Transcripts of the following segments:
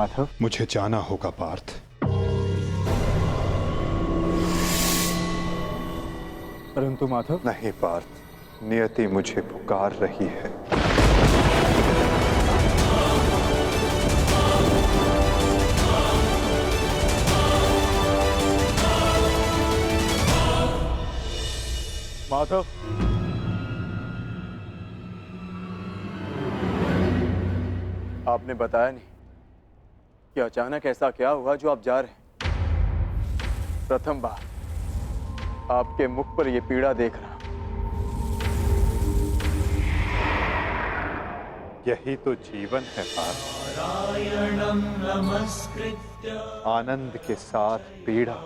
माधव, मुझे जाना होगा पार्थ। परंतु माधव। नहीं पार्थ, नियति मुझे पुकार रही है। माधव, आपने बताया नहीं कि अचानक ऐसा क्या हुआ जो आप जा रहे हैं। प्रथम बार आपके मुख पर यह पीड़ा देख रहा। यही तो जीवन है पार्थ। आनंद के साथ पीड़ा,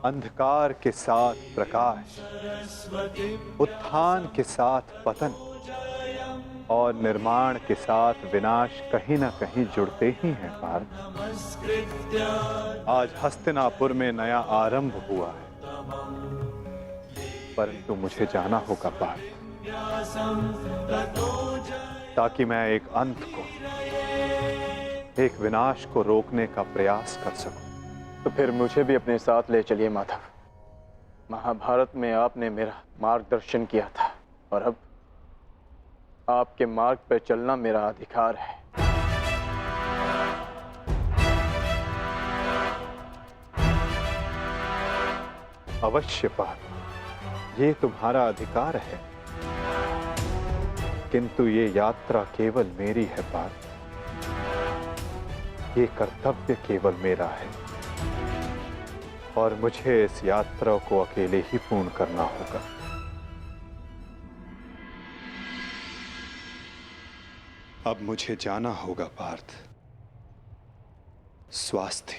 अंधकार के साथ प्रकाश, उत्थान के साथ पतन और निर्माण के साथ विनाश कहीं ना कहीं जुड़ते ही हैं पार्थ। आज हस्तिनापुर में नया आरंभ हुआ है, परंतु मुझे जाना होगा पार्थ, ताकि मैं एक अंत को, एक विनाश को रोकने का प्रयास कर सकूं। तो फिर मुझे भी अपने साथ ले चलिए माधव। महाभारत में आपने मेरा मार्गदर्शन किया था और अब आपके मार्ग पर चलना मेरा अधिकार है। अवश्य पार्थ, ये तुम्हारा अधिकार है, किंतु ये यात्रा केवल मेरी है पार्थ। ये कर्तव्य केवल मेरा है और मुझे इस यात्रा को अकेले ही पूर्ण करना होगा। अब मुझे जाना होगा पार्थ। स्वास्थ्य।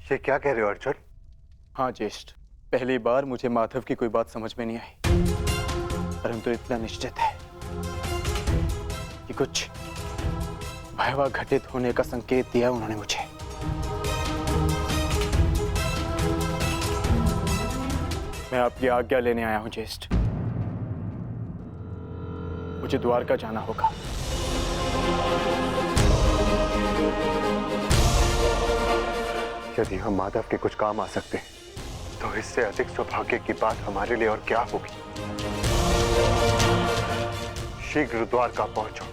ये क्या कह रहे हो अर्जुन? हाँ ज्येष्ठ, पहली बार मुझे माधव की कोई बात समझ में नहीं आई, परंतु इतना निश्चित है कि कुछ भयावह घटित होने का संकेत दिया उन्होंने मुझे। मैं आपकी आज्ञा लेने आया हूं ज्येष्ठ। मुझे द्वारका जाना होगा। यदि हम माधव के कुछ काम आ सकते हैं, तो इससे अधिक सौभाग्य की बात हमारे लिए और क्या होगी। शीघ्र द्वारका पहुंचो।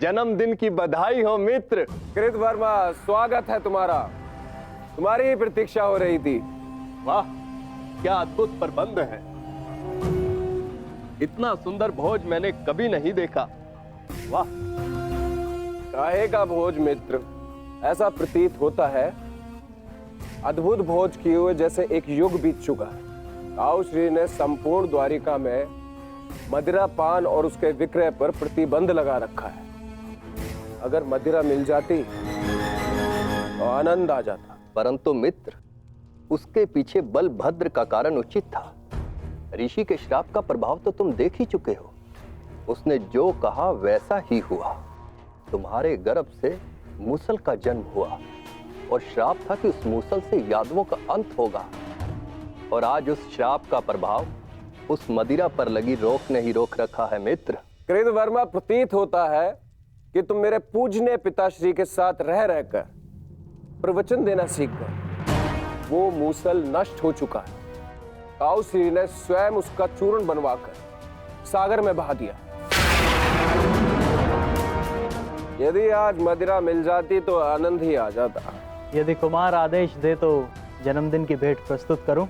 जन्मदिन की बधाई हो मित्र। कृतवर्मा, स्वागत है तुम्हारा। तुम्हारी ही प्रतीक्षा हो रही थी। वाह, क्या अद्भुत प्रबंध है। इतना सुंदर भोज मैंने कभी नहीं देखा। वाह। काहे का भोज मित्र? ऐसा प्रतीत होता है अद्भुत भोज किए हुए जैसे एक युग बीत चुका है। ताऊ श्री ने संपूर्ण द्वारिका में मदिरा पान और उसके विक्रय पर प्रतिबंध लगा रखा है। अगर मदिरा मिल जाती तो आनंद आ जाता। परंतु मित्र, उसके पीछे बलभद्र का कारण उचित था। ऋषि के श्राप का प्रभाव तो तुम देख ही चुके हो। उसने जो कहा वैसा ही हुआ। तुम्हारे गर्भ से मूसल का जन्म हुआ और श्राप था कि उस मूसल से यादवों का अंत होगा। और आज उस श्राप का प्रभाव उस मदिरा पर लगी रोक ने ही रोक रखा है मित्र। कृतवर्मा, प्रतीत होता है कि तुम मेरे पूजनीय पिताश्री के साथ रह रहकर प्रवचन देना सीख गए। वो मूसल नष्ट हो चुका है। ताऊ श्री ने स्वयं उसका चूर्ण बनवाकर सागर में बहा दिया। यदि आज मदिरा मिल जाती तो आनंद ही आ जाता। यदि कुमार आदेश दे तो जन्मदिन की भेंट प्रस्तुत करूं?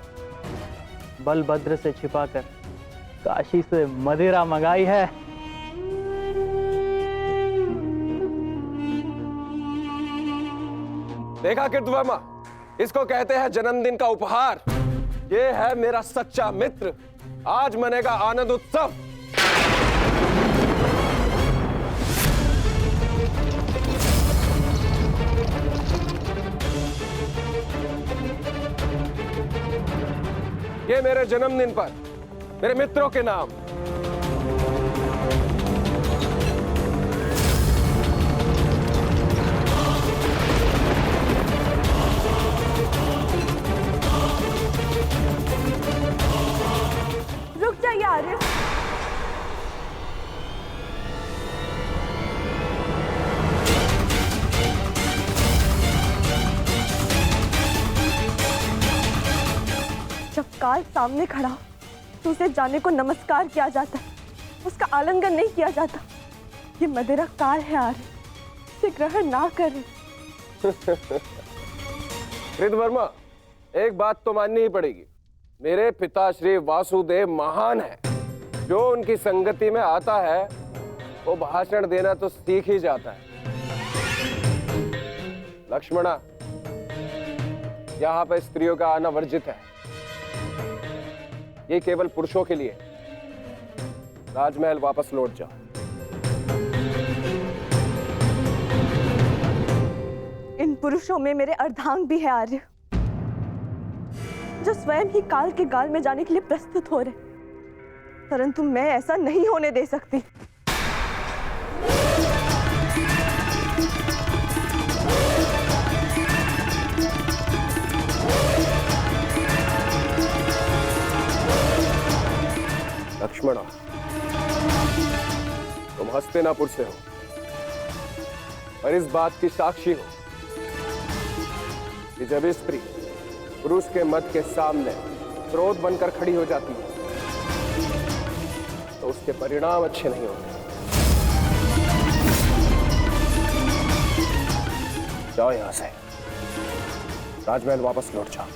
बलभद्र से छिपाकर काशी से मदिरा मंगाई है। देखा कृतवर्मा, इसको कहते हैं जन्मदिन का उपहार। ये है मेरा सच्चा मित्र। आज मनेगा आनंद उत्सव। ये मेरे जन्मदिन पर मेरे मित्रों के नाम। रुक जाइए आर्य। जब काल सामने खड़ा तो उसे जाने को नमस्कार किया जाता है, उसका आलिंगन नहीं किया जाता। ये मदिरा काल है आर्य, इसे ग्रहण ना करें। कृतवर्मा, एक बात तो माननी ही पड़ेगी। मेरे पिता श्री वासुदेव महान है। जो उनकी संगति में आता है वो भाषण देना तो सीख ही जाता है। लक्ष्मणा, यहाँ पर स्त्रियों का आना वर्जित है। ये केवल पुरुषों के लिए। राजमहल वापस लौट जाओ। इन पुरुषों में मेरे अर्धांग भी है आर्य, जो स्वयं ही काल के गाल में जाने के लिए प्रस्तुत हो रहे, परंतु मैं ऐसा नहीं होने दे सकती। लक्ष्मणा, तुम हस्तिनापुर से हो और इस बात की साक्षी हो कि जब स्त्री पुरुष के मत के सामने क्रोध बनकर खड़ी हो जाती है तो उसके परिणाम अच्छे नहीं होते। जाओ यहां से, राजमहल वापस लौट जाओ।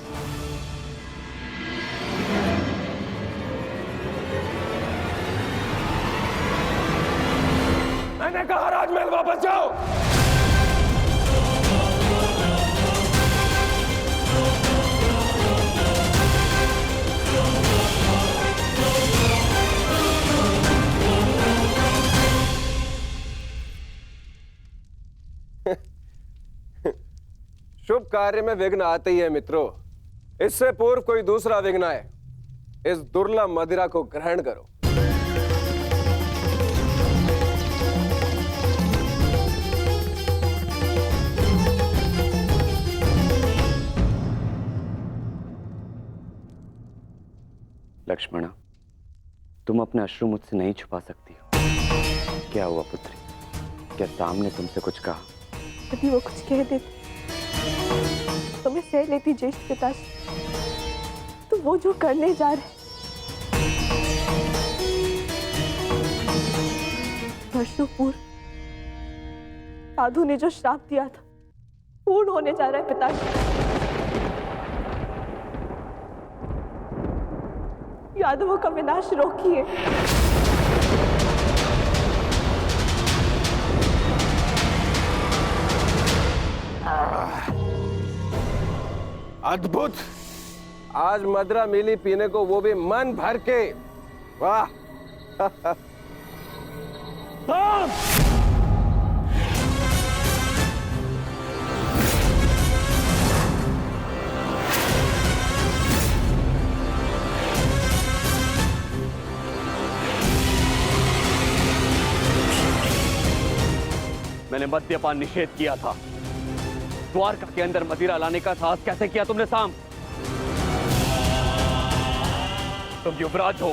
मैंने कहा राजमहल वापस जाओ। शुभ कार्य में विघ्न आते ही है मित्रों। इससे पूर्व कोई दूसरा विघ्न आए, इस दुर्लभ मदिरा को ग्रहण करो। लक्ष्मणा, तुम अपने अश्रु मुझसे नहीं छुपा सकती हो। क्या हुआ पुत्री? क्या सामने तुमसे कुछ कहा? यदि वो कुछ कह देते तो मैं सह लेती ज्येष्ठ पिताजी। तो वो जो करने जा रहे, वर्षों पूर्व साधु ने जो श्राप दिया था पूर्ण होने जा रहा है पिताजी। यादवों का विनाश रोकिए। अद्भुत! आज मदिरा मिली पीने को, वो भी मन भर के। वाह! मैंने मद्यपान निषेध किया था। द्वारका के अंदर मदिरा लाने का साहस कैसे किया तुमने साम? तुम युवराज हो,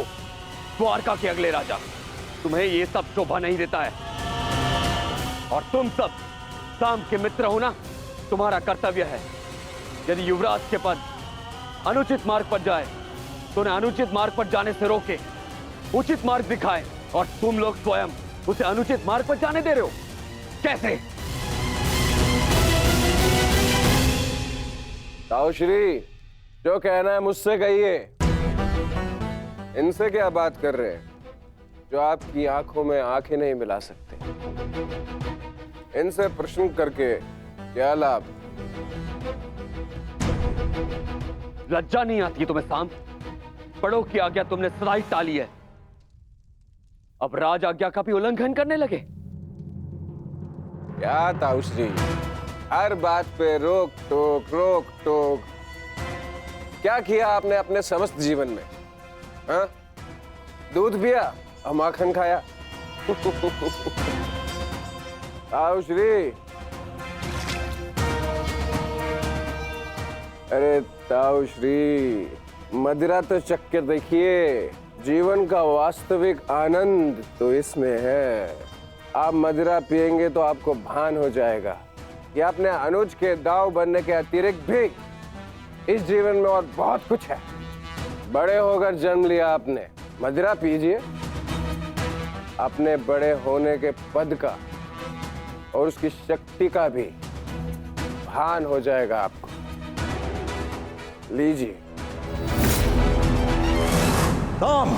द्वारका के अगले राजा। तुम्हें ये सब शोभा नहीं देता है। और तुम सब साम के मित्र हो ना, तुम्हारा कर्तव्य है यदि युवराज के पद अनुचित मार्ग पर जाए तो उन्हें अनुचित मार्ग पर जाने से रोके, उचित मार्ग दिखाए। और तुम लोग स्वयं उसे अनुचित मार्ग पर जाने दे रहे हो। कैसे? ताऊ श्री, जो कहना है मुझसे कहिए। इनसे क्या बात कर रहे हैं जो आपकी आंखों में आंखें नहीं मिला सकते? इनसे प्रश्न करके क्या लाभ? लज्जा नहीं आती तुम्हें साम? बड़ों की आज्ञा तुमने सदा ही टाली है, अब राज आज्ञा का भी उल्लंघन करने लगे। क्या ताऊश्री, हर बात पे रोक टोक। क्या किया आपने अपने समस्त जीवन में? हाँ? दूध पिया और माखन खाया? ताऊश्री, अरे ताऊश्री, मदिरा तो चक्कर देखिए, जीवन का वास्तविक आनंद तो इसमें है। आप मदिरा पिएंगे तो आपको भान हो जाएगा कि अपने अनुज के दाव बनने के अतिरिक्त भी इस जीवन में और बहुत कुछ है। बड़े होकर जन्म लिया आपने, मदिरा पीजिए, अपने बड़े होने के पद का और उसकी शक्ति का भी भान हो जाएगा आपको। लीजिए। साम!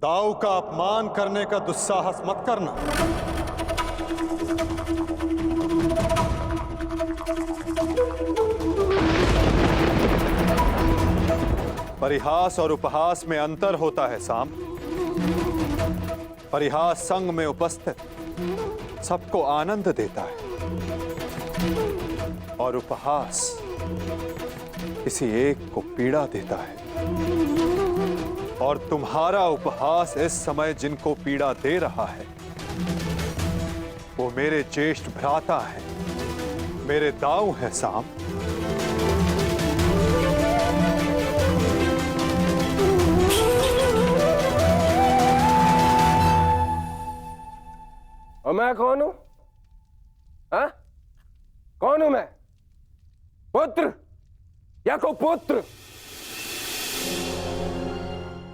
दाऊ का अपमान करने का दुस्साहस मत करना। परिहास और उपहास में अंतर होता है साम। परिहास संग में उपस्थित सबको आनंद देता है और उपहास किसी एक को पीड़ा देता है। और तुम्हारा उपहास इस समय जिनको पीड़ा दे रहा है वो मेरे ज्येष्ठ भ्राता हैं, मेरे दाऊ हैं साम। और मैं कौन हूं? हाँ? कौन हूं मैं? पुत्र या कुपुत्र?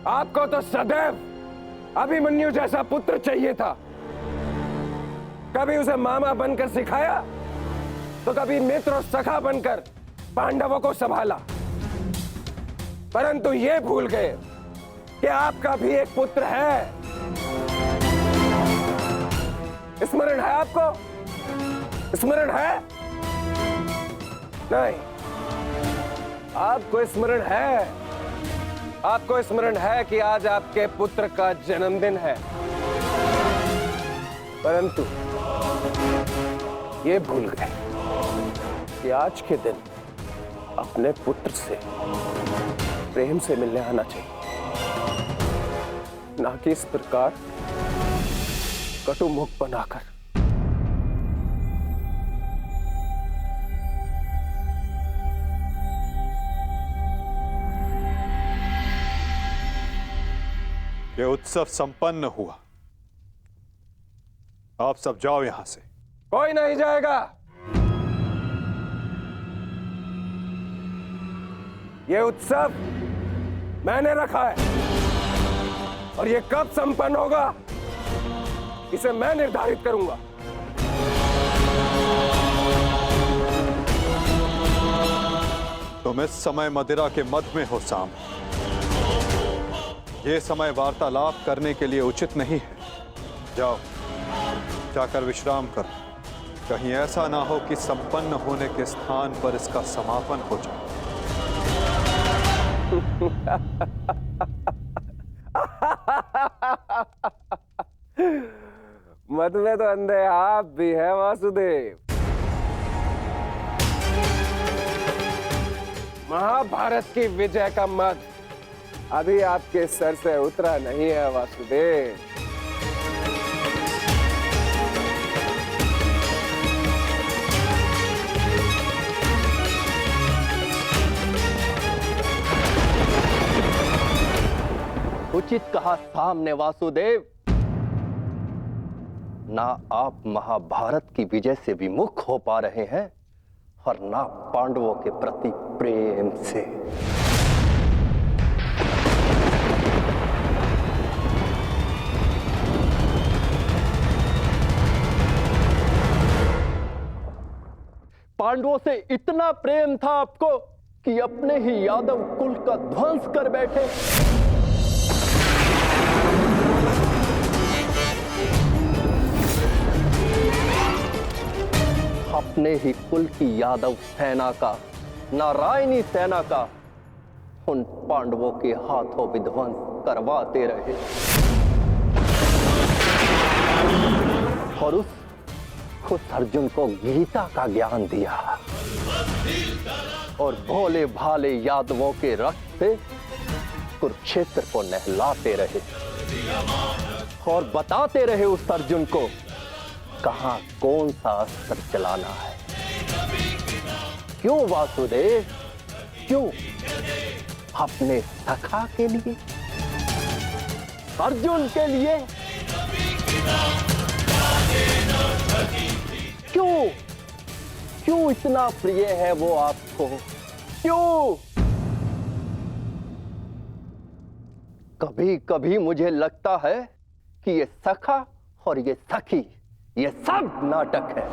आपको तो सदैव अभिमन्यु जैसा पुत्र चाहिए था। कभी उसे मामा बनकर सिखाया तो कभी मित्र और सखा बनकर पांडवों को संभाला, परंतु ये भूल गए कि आपका भी एक पुत्र है। स्मरण है आपको? स्मरण है? नहीं, आपको स्मरण है। आपको स्मरण है कि आज आपके पुत्र का जन्मदिन है, परंतु ये भूल गए कि आज के दिन अपने पुत्र से प्रेम से मिलने आना चाहिए, ना कि इस प्रकार कटु मुख बनाकर। ये उत्सव संपन्न हुआ, आप सब जाओ यहां से। कोई नहीं जाएगा। ये उत्सव मैंने रखा है और ये कब संपन्न होगा इसे मैं निर्धारित करूंगा। तुम इस समय मदिरा के मध में हो साम। ये समय वार्तालाप करने के लिए उचित नहीं है। जाओ, जाकर विश्राम करो। कहीं ऐसा ना हो कि संपन्न होने के स्थान पर इसका समापन हो जाए। मद में तो अंधे आप भी है वासुदेव। महाभारत की विजय का मद अभी आपके सर से उतरा नहीं है वासुदेव। उचित कहा सामने वासुदेव। ना आप महाभारत की विजय से विमुख हो पा रहे हैं और ना पांडवों के प्रति प्रेम से। पांडवों से इतना प्रेम था आपको कि अपने ही यादव कुल का ध्वंस कर बैठे। अपने ही कुल की यादव सेना का, नारायणी सेना का उन पांडवों के हाथों विध्वंस करवाते रहे और उस अर्जुन को गीता का ज्ञान दिया और भोले भाले यादवों के रक्त से कुरुक्षेत्र को नहलाते रहे और बताते रहे उस अर्जुन को कहां कौन सा अस्त्र चलाना है। क्यों वासुदेव, क्यों? अपने सखा के लिए, अर्जुन के लिए। क्यों क्यों इतना प्रिय है वो आपको? क्यों? कभी कभी मुझे लगता है कि ये सखा और ये सखी, ये सब नाटक है।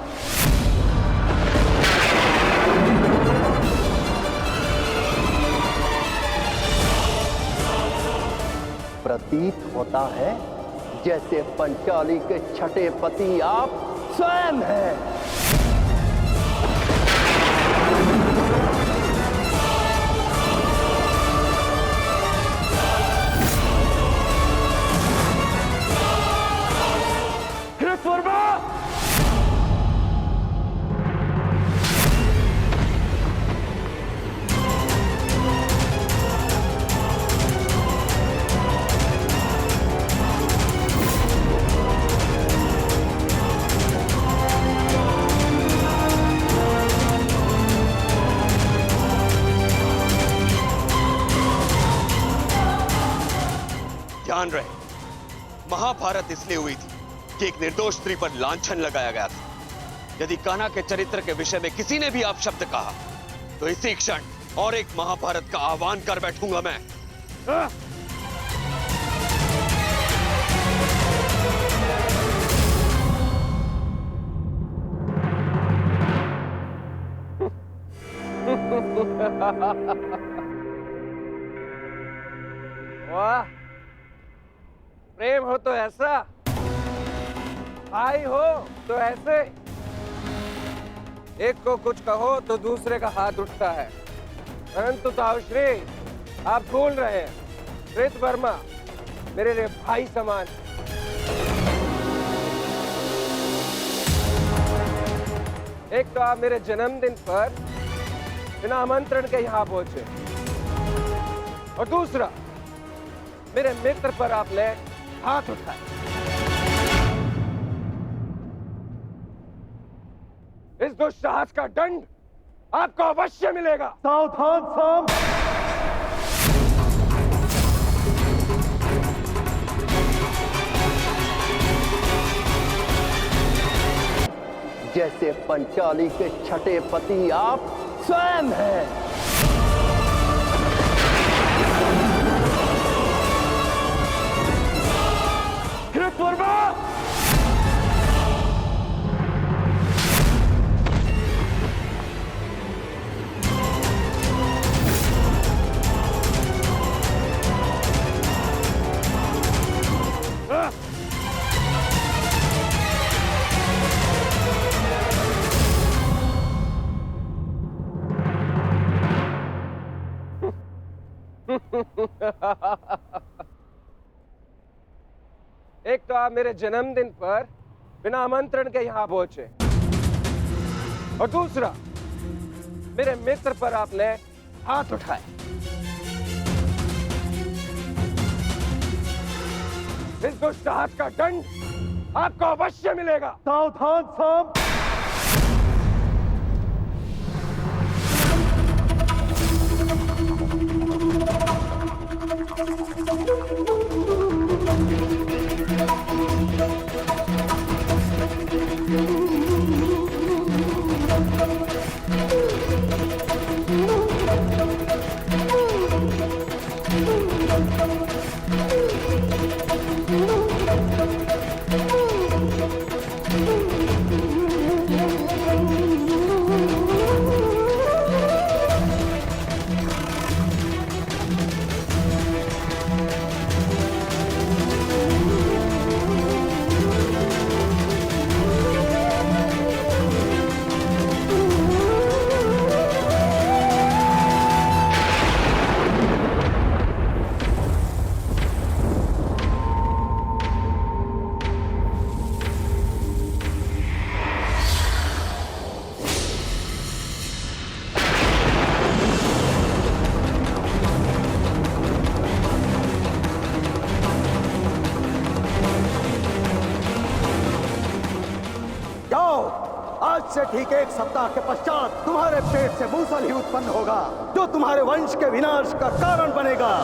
प्रतीत होता है जैसे पंचाली के छठे पति आप स्वयं हैं। ध्यान रहे, महाभारत इसलिए हुई थी कि एक निर्दोष स्त्री पर लांछन लगाया गया था। यदि कान्हा के चरित्र के विषय में किसी ने भी अपशब्द कहा तो इसी क्षण और एक महाभारत का आह्वान कर बैठूंगा मैं। वाह, प्रेम हो तो ऐसा, भाई हो तो ऐसे। एक को कुछ कहो तो दूसरे का हाथ उठता है। परंतु ताऊश्री, आप भूल रहे हैं, कृतवर्मा मेरे लिए भाई समान। एक तो आप मेरे जन्मदिन पर बिना आमंत्रण के यहां पहुंचे और दूसरा मेरे मित्र पर आपने हाथ उठाया। इस दुस्साहस का दंड आपको अवश्य मिलेगा। सावधान साम। जैसे पंचाली के छठे पति आप स्वयं हैं। एक तो आप मेरे जन्मदिन पर बिना आमंत्रण के यहां पहुंचे और दूसरा मेरे मित्र पर आपने हाथ उठाए। इस दुस्साहस का दंड आपको अवश्य मिलेगा। सावधान साम। जाओ, आज से ठीक 1 सप्ताह के पश्चात तुम्हारे पेट से मूसल ही उत्पन्न होगा, जो तुम्हारे वंश के विनाश का कारण बनेगा।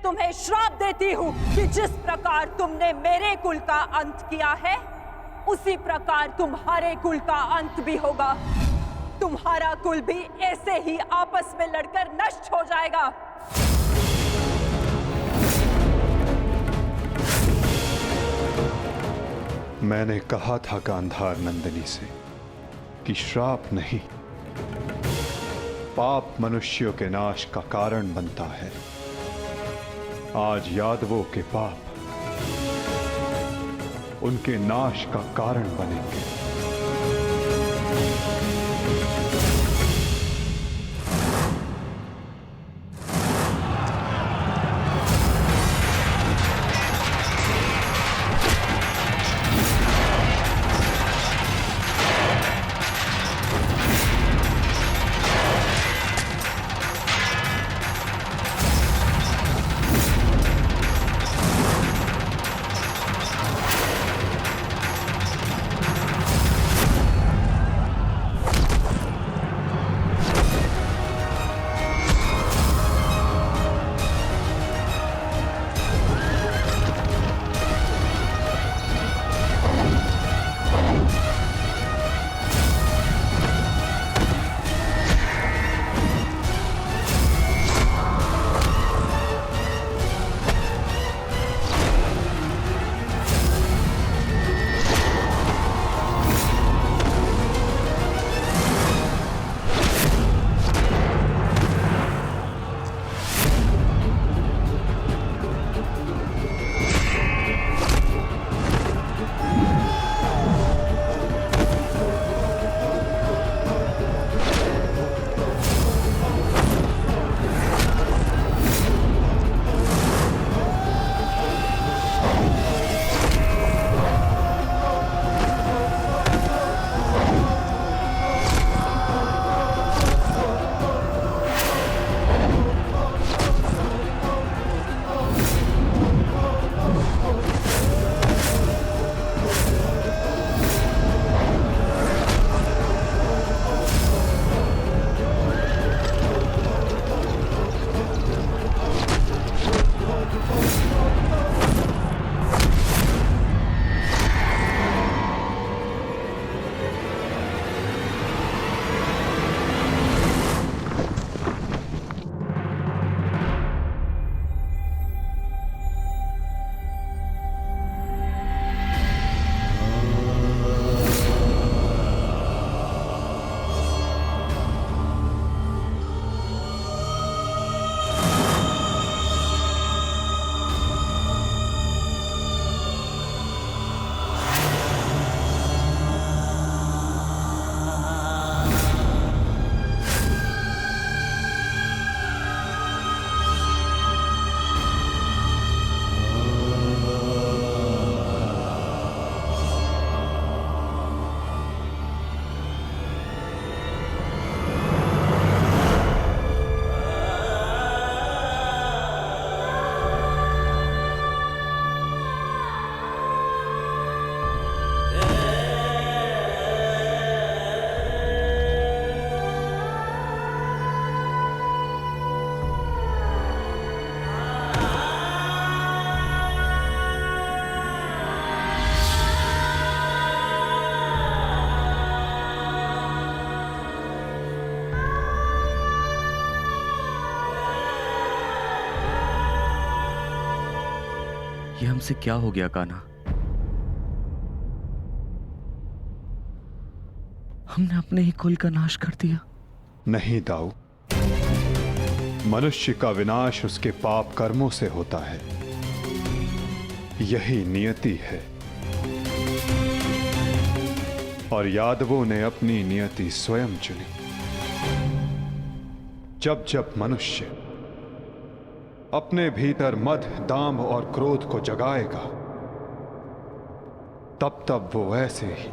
तुम्हें श्राप देती हूँ कि जिस प्रकार तुमने मेरे कुल का अंत किया है, उसी प्रकार तुम्हारे कुल का अंत भी होगा। तुम्हारा कुल भी ऐसे ही आपस में लड़कर नष्ट हो जाएगा। मैंने कहा था गांधार नंदिनी से कि श्राप नहीं, पाप मनुष्यों के नाश का कारण बनता है। आज यादवों के पाप उनके नाश का कारण बनेंगे। ये हमसे क्या हो गया कान्हा? हमने अपने ही कुल का नाश कर दिया। नहीं दाऊ, मनुष्य का विनाश उसके पाप कर्मों से होता है। यही नियति है। और यादवों ने अपनी नियति स्वयं चुनी। जब जब मनुष्य अपने भीतर मद, दांभ और क्रोध को जगाएगा, तब तब वो ऐसे ही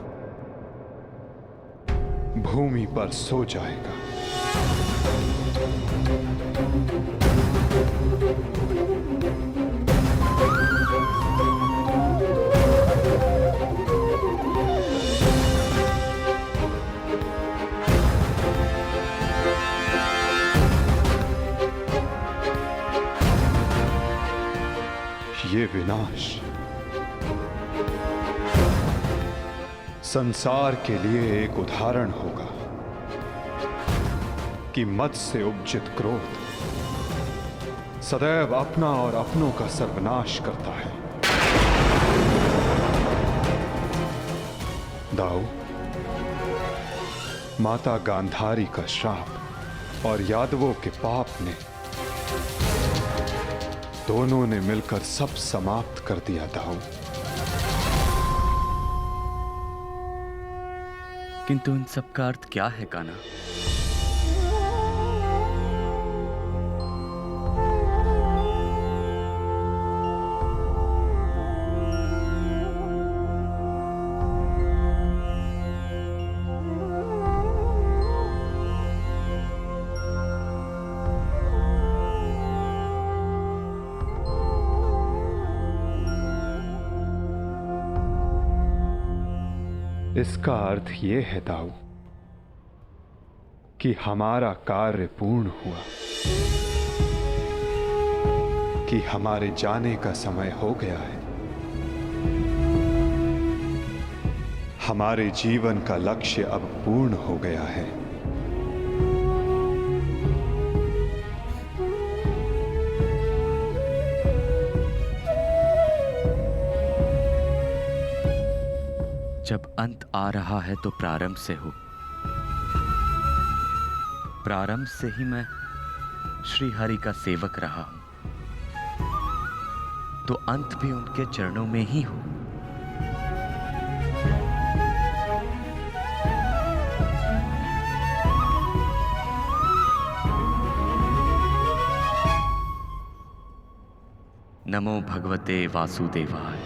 भूमि पर सो जाएगा। ये विनाश संसार के लिए एक उदाहरण होगा कि मद से उपजित क्रोध सदैव अपना और अपनों का सर्वनाश करता है। दाऊ, माता गांधारी का श्राप और यादवों के पाप ने दोनों ने मिलकर सब समाप्त कर दिया। दाऊ, किंतु इन सब का अर्थ क्या है कान्हा? इसका अर्थ यह है दाऊ कि हमारा कार्य पूर्ण हुआ, कि हमारे जाने का समय हो गया है। हमारे जीवन का लक्ष्य अब पूर्ण हो गया है। जब अंत आ रहा है तो प्रारंभ से हो। प्रारंभ से ही मैं श्री हरि का सेवक रहा हूं, तो अंत भी उनके चरणों में ही हो। नमो भगवते वासुदेवाय।